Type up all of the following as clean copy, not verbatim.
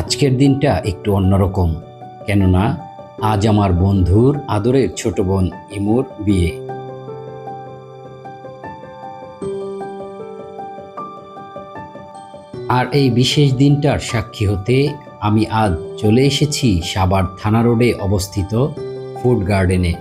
আজকের দিনটা একটু অন্যরকম, কেননা আজ আমার বন্ধুর আদরের ছোট বোন ইমুর বিয়ে। আর এই বিশেষ দিনটার সাক্ষী হতে আমি আজ চলে এসেছি সাভার থানা রোডে অবস্থিত ফুড গার্ডেনে।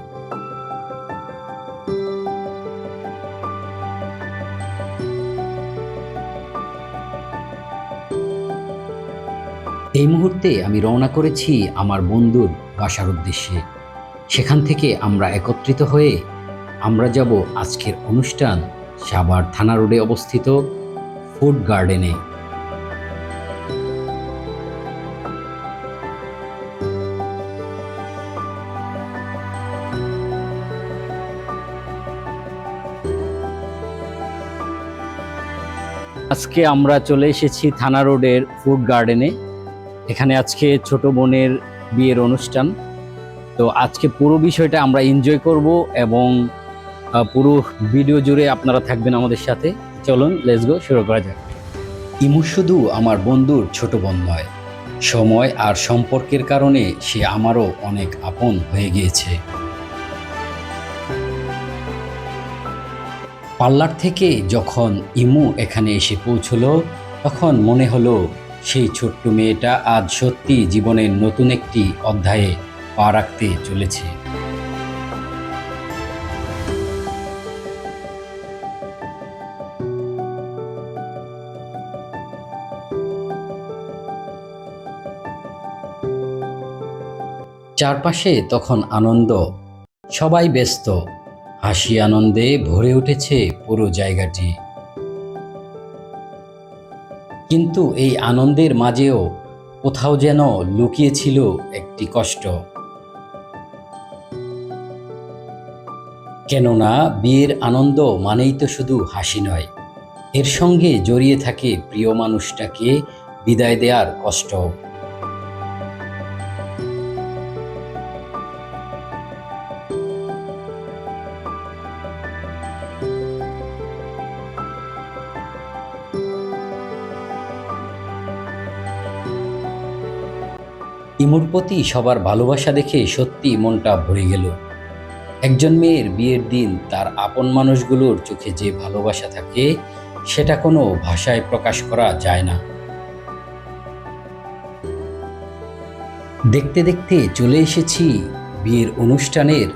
এই মুহূর্তে আমি রওনা করেছি আমার বন্ধুর বাসার উদ্দেশ্যে। সেখান থেকে আমরা একত্রিত হয়ে আমরা যাব আজকের অনুষ্ঠান সাভার থানা রোডে অবস্থিত ফুড গার্ডেনে। আজকে আমরা চলে এসেছি থানা রোডের ফুড গার্ডেনে। এখানে আজকে ছোট বোনের বিয়ের অনুষ্ঠান। তো আজকে পুরো বিষয়টা আমরা এনজয় করব এবং পুরো ভিডিও জুড়ে আপনারা থাকবেন আমাদের সাথে। চলুন লেটস গো, শুরু করা যাক। ইমু শুধু আমার বন্ধুর ছোট বোন নয়, সময় আর সম্পর্কের কারণে সে আমারও অনেক আপন হয়ে গিয়েছে। পার্লার থেকে যখন ইমু এখানে এসে পৌঁছলো, তখন মনে হলো সেই ছোট্ট মেয়েটা আজ সত্যি জীবনের নতুন একটি অধ্যায়ে পা রাখতে চলেছে। চারপাশে তখন আনন্দ, সবাই ব্যস্ত, হাসি আনন্দে ভরে উঠেছে পুরো জায়গাটি। কিন্তু এই আনন্দের মাঝেও কোথাও যেন লুকিয়ে ছিল একটি কষ্ট। কেননা বিয়ের আনন্দ মানেই তো শুধু হাসি নয়, এর সঙ্গে জড়িয়ে থাকে প্রিয় মানুষটাকে বিদায় দেওয়ার কষ্ট। ইমুর প্রতি সবার ভালোবাসা দেখে সত্যি মনটা ভরে গেল। একজন মেয়ের বিয়ের দিন তার আপন মানুষগুলোর চোখে যে ভালোবাসা থাকে, সেটা কোনো ভাষায় প্রকাশ করা যায় না। দেখতে দেখতে চলে এসেছি বিয়ের অনুষ্ঠানের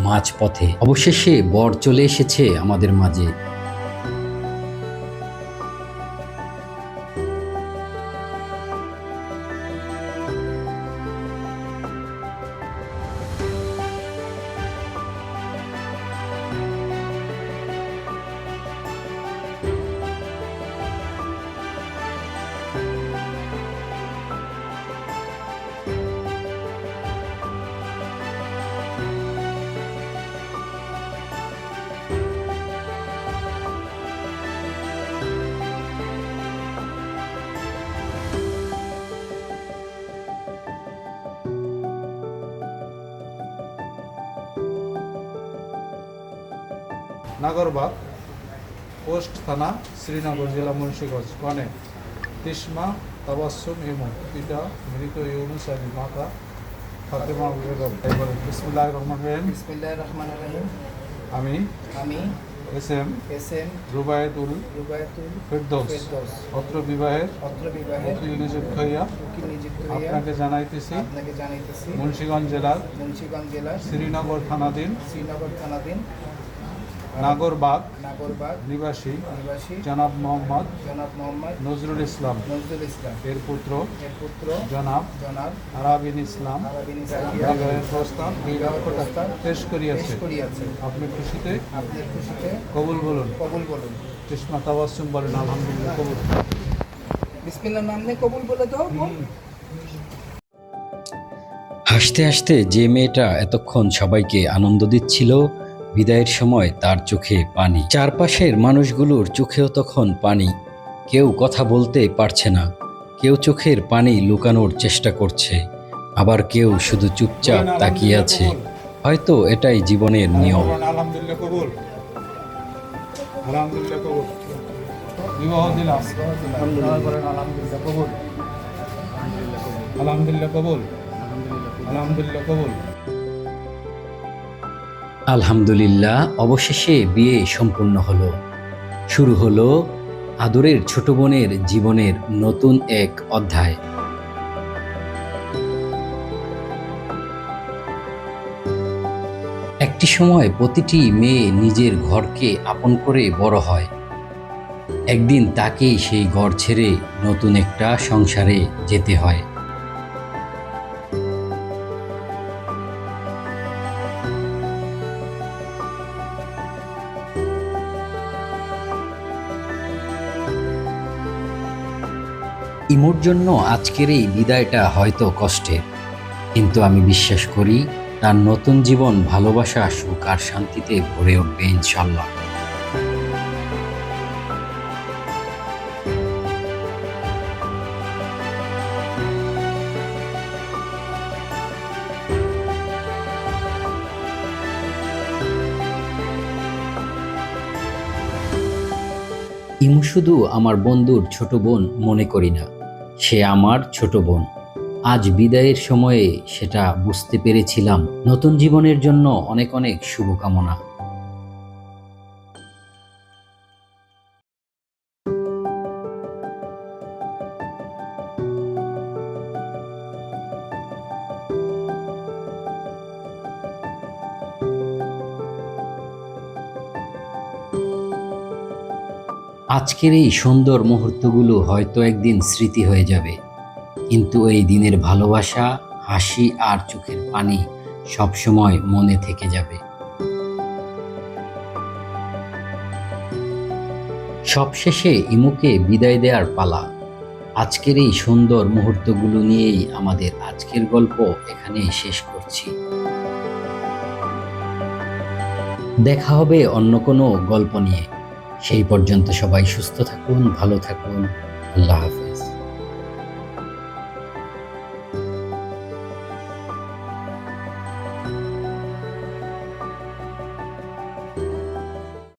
মাঝপথে। অবশেষে বর চলে এসেছে আমাদের মাঝে। নাগরবাগ, পোস্ট থানা, শ্রীনগর জেলা, মুন্সিগঞ্জ। কনে তিসমা তাবাসসুম ইমু, পিতা মৃত ইউনুস আলী, মাতা ফাতেমা বেগম। বিসমিল্লাহির রহমানির রহিম। বিসমিল্লাহির রহমানির রহিম। আমি এস এম রুবায়েতুল ফেরদৌস অত্র বিবাহের উকিল নিযুক্ত হইয়া আপনাকে জানাইতেছি মুন্সিগঞ্জ জেলার শ্রীনগর থানাধীন নাগরবাগ নিবাসী জনাব মোহাম্মদ নজরুল ইসলাম এর পুত্র জনাব আরাবিন ইসলাম বিবাহের প্রস্তাব পেশ করিয়াছে। আপনি খুশিতে কবুল বলুন। তিসমা তাবাসসুম বলেন আলহামদুলিল্লাহ কবুল। বিসমিল্লাহর নাম নিয়ে কবুল বলে দাও। হাসতে হাসতে যে মেয়েটা এতক্ষণ সবাইকে আনন্দ দিচ্ছিল, বিদায়ের সময় তার চোখে পানি। চারপাশের মানুষগুলোর চোখেও তখন পানি। কেউ কথা বলতে পারছে না, কেউ চোখের পানি লুকানোর চেষ্টা করছে, আবার কেউ শুধু চুপচাপ তাকিয়ে আছে। হয়তো এটাই জীবনের নিয়ম। আলহামদুলিল্লাহ কবুল। আলহামদুলিল্লাহ কবুল। বিবাহ দিলাম। আলহামদুলিল্লাহ কবুল। আলহামদুলিল্লাহ কবুল। আলহামদুলিল্লাহ কবুল। আলহামদুলিল্লাহ, অবশেষে বিয়ে সম্পূর্ণ হলো। শুরু হলো আদরের ছোট বোনের জীবনের নতুন এক অধ্যায়। একটি সময় প্রতিটি মেয়ে নিজের ঘরকে আপন করে বড় হয়। একদিন তাকেই সেই ঘর ছেড়ে নতুন একটা সংসারে যেতে হয়। ইমুর জন্য আজকের এই বিদায়টা হয়তো কষ্টের, কিন্তু আমি বিশ্বাস করি তার নতুন জীবন ভালোবাসা, সুখ আর শান্তিতে ভরে উঠবে ইনশাল্লাহ। ইমু শুধু আমার বন্ধুর ছোট বোন মনে করি না, সে আমার ছোট বোন। আজ বিদায়ের সময়ে সেটা বুঝতে পেরেছিলাম। নতুন জীবনের জন্য অনেক অনেক শুভকামনা। আজকের এই সুন্দর মুহূর্তগুলো হয়তো একদিন স্মৃতি হয়ে যাবে, কিন্তু এই দিনের ভালোবাসা, হাসি আর চোখের পানি সবসময় মনে থেকে যাবে। সবশেষে ইমুকে বিদায় দেওয়ার পালা। আজকের এই সুন্দর মুহূর্তগুলো নিয়েই আমাদের আজকের গল্প এখানেই শেষ করছি। দেখা হবে অন্য কোনো গল্প নিয়ে। সেই পর্যন্ত সবাই সুস্থ থাকুন, ভালো থাকুন। আল্লাহ হাফেজ।